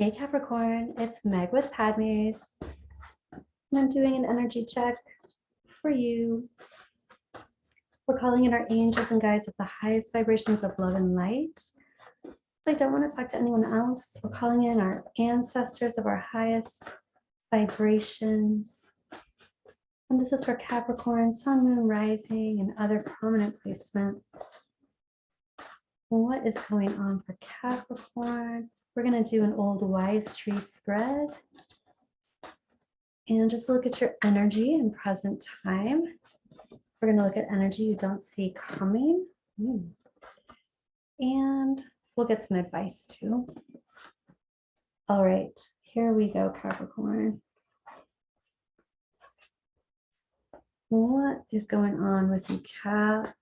Hey Capricorn, it's Meg with Padmes. And I'm doing an energy check for you. We're calling in our angels and guides of the highest vibrations of love and light. So I don't want to talk to anyone else. We're calling in our ancestors of our highest vibrations. And this is for Capricorn, Sun, Moon, Rising, and other prominent placements. What is going on for Capricorn? We're going to do an old wise tree spread. And just look at your energy in present time. We're going to look at energy you don't see coming. And we'll get some advice too. All right, here we go, Capricorn. What is going on with you, Cap?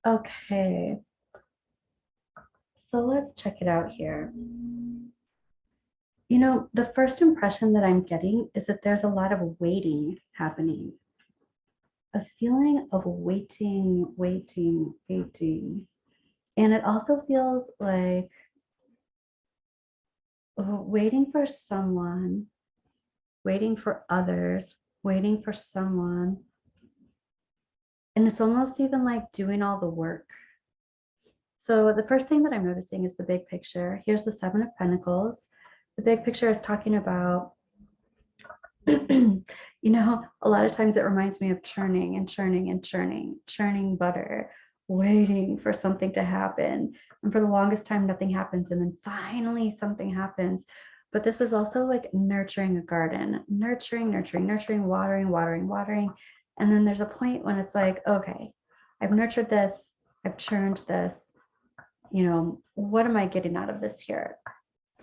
Okay, so let's check it out here. You know, the first impression that I'm getting is that there's a lot of waiting happening. A feeling of waiting. And it also feels like waiting for someone, waiting for others, waiting for someone. And it's almost even like doing all the work. So the first thing that I'm noticing is the big picture. Here's the Seven of Pentacles. The big picture is talking about, you know, a lot of times it reminds me of churning and churning and churning butter, waiting for something to happen. And for the longest time, nothing happens. And then finally something happens. But this is also like nurturing a garden, nurturing, watering. And then there's a point when it's like, okay, I've nurtured this, I've churned this, you know, what am I getting out of this here?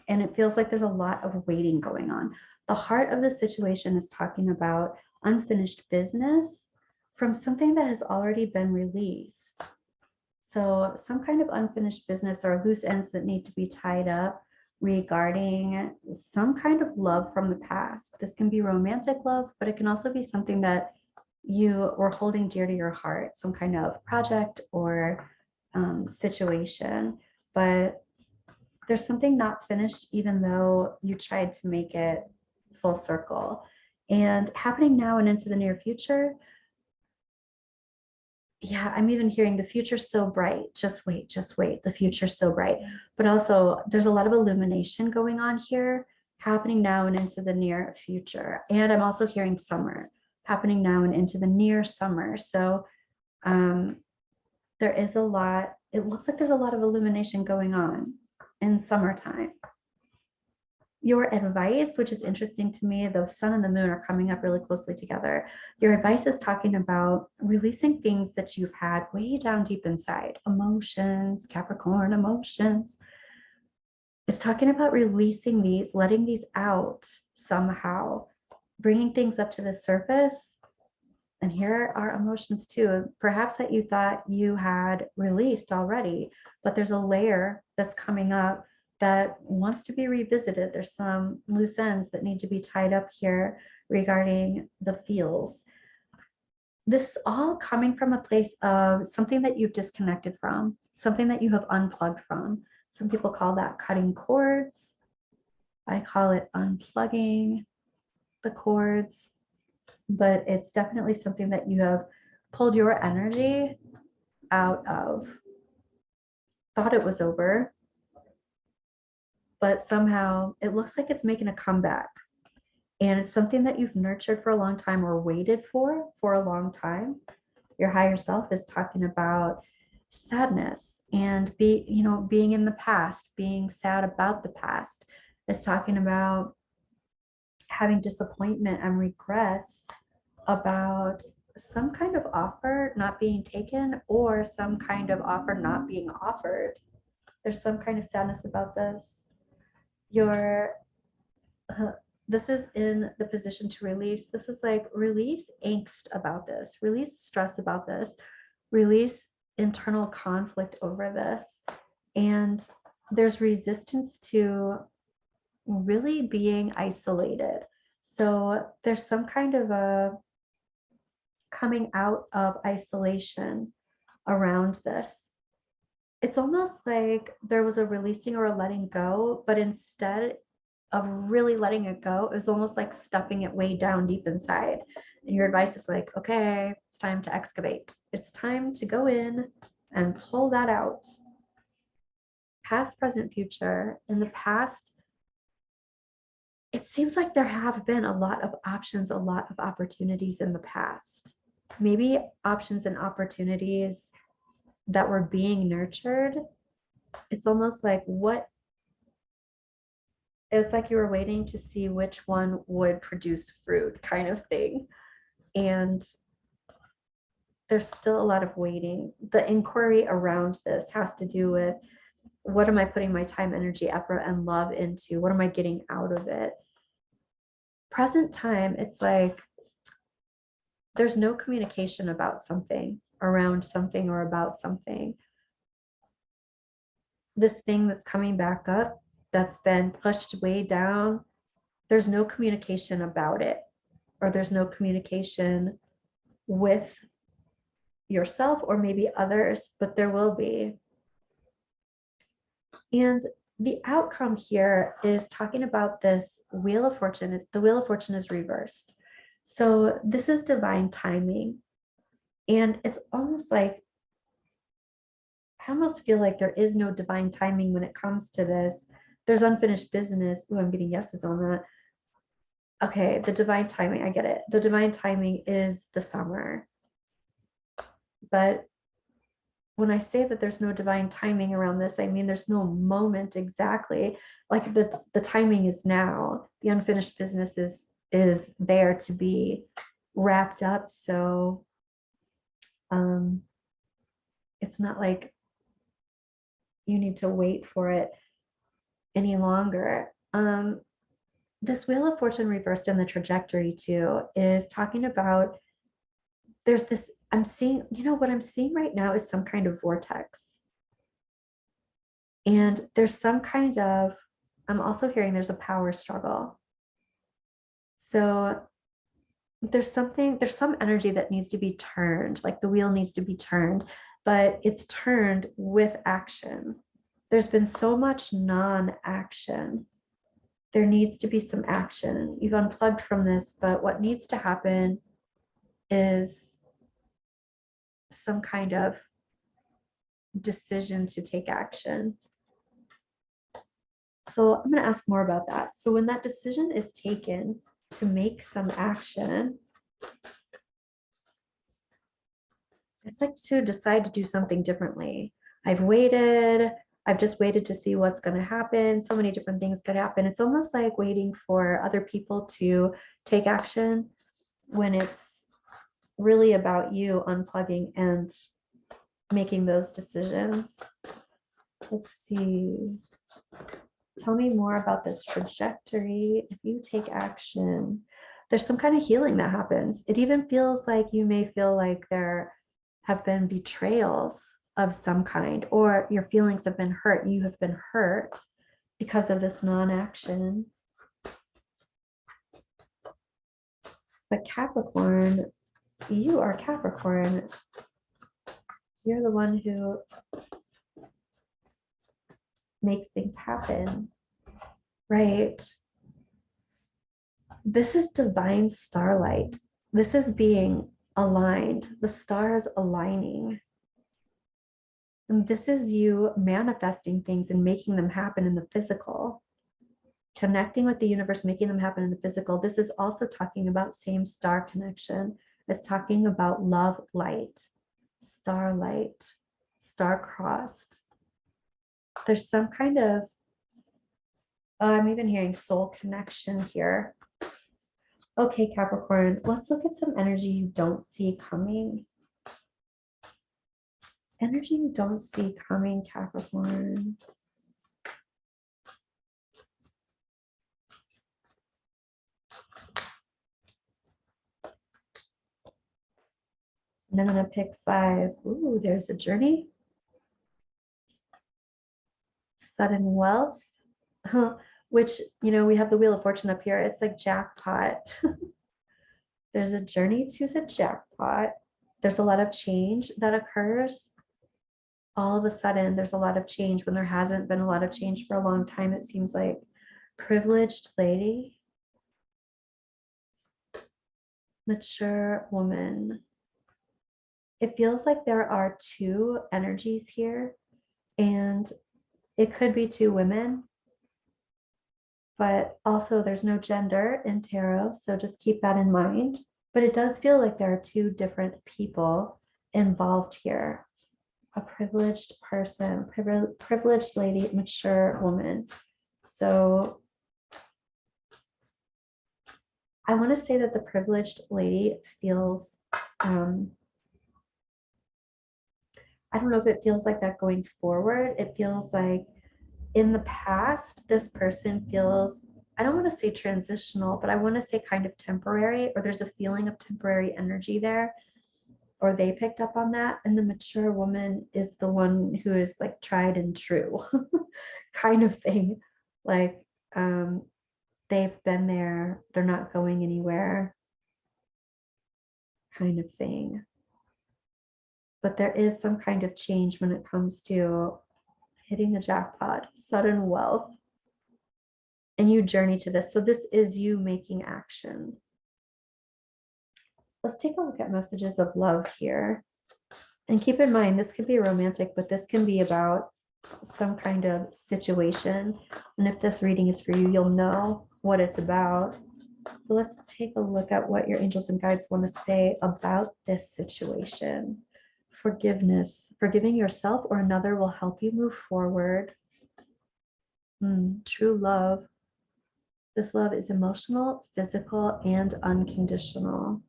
And it feels like there's a lot of waiting going on. The heart of the situation is talking about unfinished business from something that has already been released. So some kind of unfinished business or loose ends that need to be tied up regarding some kind of love from the past. This can be romantic love, but it can also be something that you were holding dear to your heart, some kind of project or situation. But there's something not finished, even though you tried to make it full circle. And happening now and into the near future, yeah, I'm even hearing the future's so bright. Just wait, the future's so bright. But also there's a lot of illumination going on here, happening now and into the near future. And I'm also hearing summer, happening now and into the near summer. So there is a lot, it looks like there's a lot of illumination going on in summertime. Your advice, which is interesting to me, the sun and the moon are coming up really closely together. Your advice is talking about releasing things that you've had way down deep inside. Emotions, Capricorn emotions. It's talking about releasing these, letting these out somehow, bringing things up to the surface. And here are emotions too, perhaps that you thought you had released already, but there's a layer that's coming up that wants to be revisited. There's some loose ends that need to be tied up here regarding the feels. This is all coming from a place of something that you've disconnected from, something that you have unplugged from. Some people call that cutting cords. I call it unplugging the cords, but it's definitely something that you have pulled your energy out of. Thought it was over, but somehow it looks like it's making a comeback. And it's something that you've nurtured for a long time or waited for a long time. Your higher self is talking about sadness and being in the past, being sad about the past. It's talking about having disappointment and regrets about some kind of offer not being taken or some kind of offer not being offered. There's some kind of sadness about this. This is in the position to release. This is like release angst about this, release stress about this, release internal conflict over this. And there's resistance to really being isolated. So there's some kind of a coming out of isolation around this. It's almost like there was a releasing or a letting go, but instead of really letting it go, it was almost like stuffing it way down deep inside. And your advice is like, okay, it's time to excavate. It's time to go in and pull that out. Past, present, future. In the past, it seems like there have been a lot of options, a lot of opportunities in the past. Maybe options and opportunities that were being nurtured. It's almost like it's like you were waiting to see which one would produce fruit, kind of thing. And there's still a lot of waiting. The inquiry around this has to do with, what am I putting my time, energy, effort, and love into? What am I getting out of it? Present time, it's like there's no communication about something, around something, or about something. This thing that's coming back up, that's been pushed way down, there's no communication about it, or there's no communication with yourself or maybe others, but there will be. And the outcome here is talking about this Wheel of Fortune. The Wheel of Fortune is reversed. So this is divine timing. And it's almost like, I almost feel like there is no divine timing when it comes to this. There's unfinished business. Oh, I'm getting yeses on that. Okay, the divine timing, I get it. The divine timing is the summer. But when I say that there's no divine timing around this, I mean there's no moment exactly. Like the timing is now. The unfinished business is there to be wrapped up. So it's not like you need to wait for it any longer. This Wheel of Fortune reversed in the trajectory too is talking about, there's this, I'm seeing, what I'm seeing right now is some kind of vortex. And there's some kind of, I'm also hearing there's a power struggle. So there's some energy that needs to be turned, like the wheel needs to be turned, but it's turned with action. There's been so much non-action. There needs to be some action. You've unplugged from this, but what needs to happen is some kind of decision to take action. So I'm going to ask more about that. So when that decision is taken to make some action, it's like to decide to do something differently. I've just waited to see what's going to happen. So many different things could happen. It's almost like waiting for other people to take action when it's really about you unplugging and making those decisions. Let's see. Tell me more about this trajectory. If you take action, there's some kind of healing that happens. It even feels like you may feel like there have been betrayals of some kind, or your feelings have been hurt. You have been hurt because of this non-action. But Capricorn, you are Capricorn. You're the one who makes things happen, right? This is divine starlight. This is being aligned, the stars aligning. And this is you manifesting things and making them happen in the physical, connecting with the universe, making them happen in the physical. This is also talking about same star connection. It's talking about love light, starlight, star-crossed. There's some kind of, I'm even hearing soul connection here. Okay, Capricorn, let's look at some energy you don't see coming. Energy you don't see coming, Capricorn. And I'm going to pick 5. Ooh, there's a journey. Sudden wealth. which, you know, we have the Wheel of Fortune up here. It's like jackpot. There's a journey to the jackpot. There's a lot of change that occurs. All of a sudden, there's a lot of change when there hasn't been a lot of change for a long time. It seems like privileged lady, mature woman. It feels like there are two energies here, and it could be two women, but also there's no gender in tarot, so just keep that in mind. But it does feel like there are two different people involved here. A privileged person, privileged lady, mature woman. So I want to say that the privileged lady feels, I don't know if it feels like that going forward. It feels like in the past, this person feels, I don't want to say transitional, but I want to say kind of temporary, or there's a feeling of temporary energy there, or they picked up on that. And the mature woman is the one who is like tried and true kind of thing. Like they've been there, they're not going anywhere kind of thing. But there is some kind of change when it comes to hitting the jackpot, sudden wealth, and you journey to this. So this is you making action. Let's take a look at messages of love here. And keep in mind, this could be romantic, but this can be about some kind of situation. And if this reading is for you, you'll know what it's about. But let's take a look at what your angels and guides want to say about this situation. Forgiveness, forgiving yourself or another will help you move forward. True love. This love is emotional, physical, and unconditional.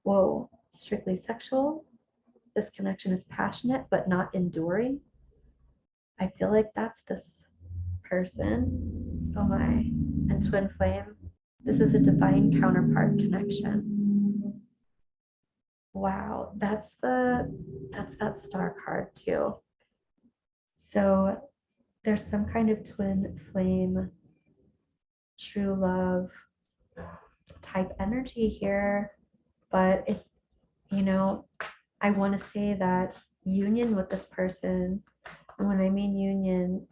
Whoa, strictly sexual. This connection is passionate, but not enduring. I feel like that's this person. Oh my. And twin flame. This is a divine counterpart connection. Wow, that's that star card too. So there's some kind of twin flame, true love type energy here. But if, you know, I want to say that union with this person, and when I mean union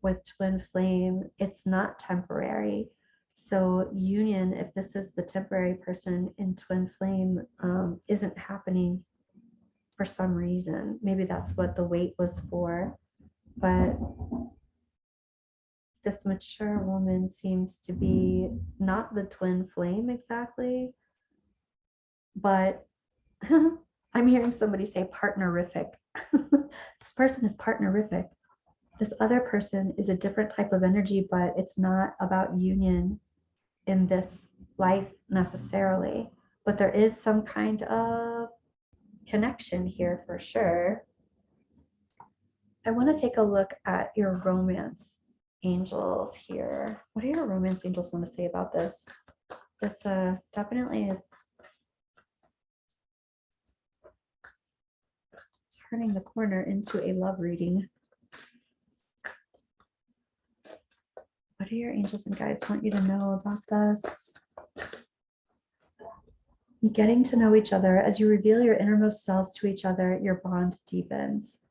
with twin flame, it's not temporary. So union, if this is the temporary person in twin flame, isn't happening for some reason. Maybe that's what the wait was for. But this mature woman seems to be not the twin flame exactly, but I'm hearing somebody say partnerific. This person is partnerific. This other person is a different type of energy, but it's not about union in this life necessarily. But there is some kind of connection here for sure. I want to take a look at your romance angels here. What do your romance angels want to say about this? This definitely is turning the corner into a love reading. What do your angels and guides want you to know about this? Getting to know each other. As you reveal your innermost selves to each other, your bond deepens.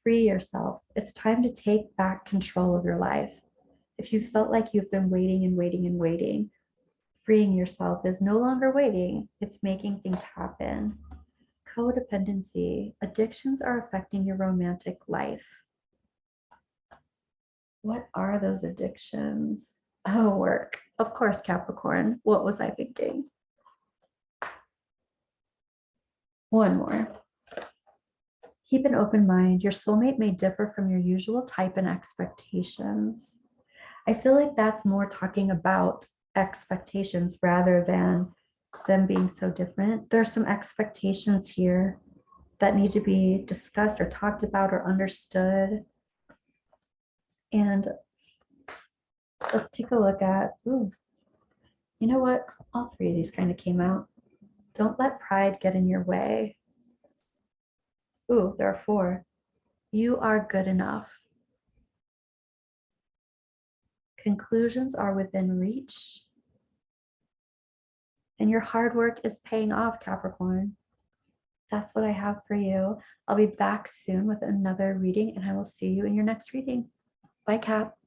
Free yourself. It's time to take back control of your life. If you felt like you've been waiting and waiting and waiting, freeing yourself is no longer waiting. It's making things happen. Codependency. Addictions are affecting your romantic life. What are those addictions? Oh, work. Of course, Capricorn. What was I thinking? One more. Keep an open mind. Your soulmate may differ from your usual type and expectations. I feel like that's more talking about expectations rather than them being so different. There's some expectations here that need to be discussed or talked about or understood. And let's take a look at, ooh, you know what? All three of these kind of came out. Don't let pride get in your way. Ooh, there are 4. You are good enough. Conclusions are within reach. And your hard work is paying off, Capricorn. That's what I have for you. I'll be back soon with another reading, and I will see you in your next reading. Bye, Cap.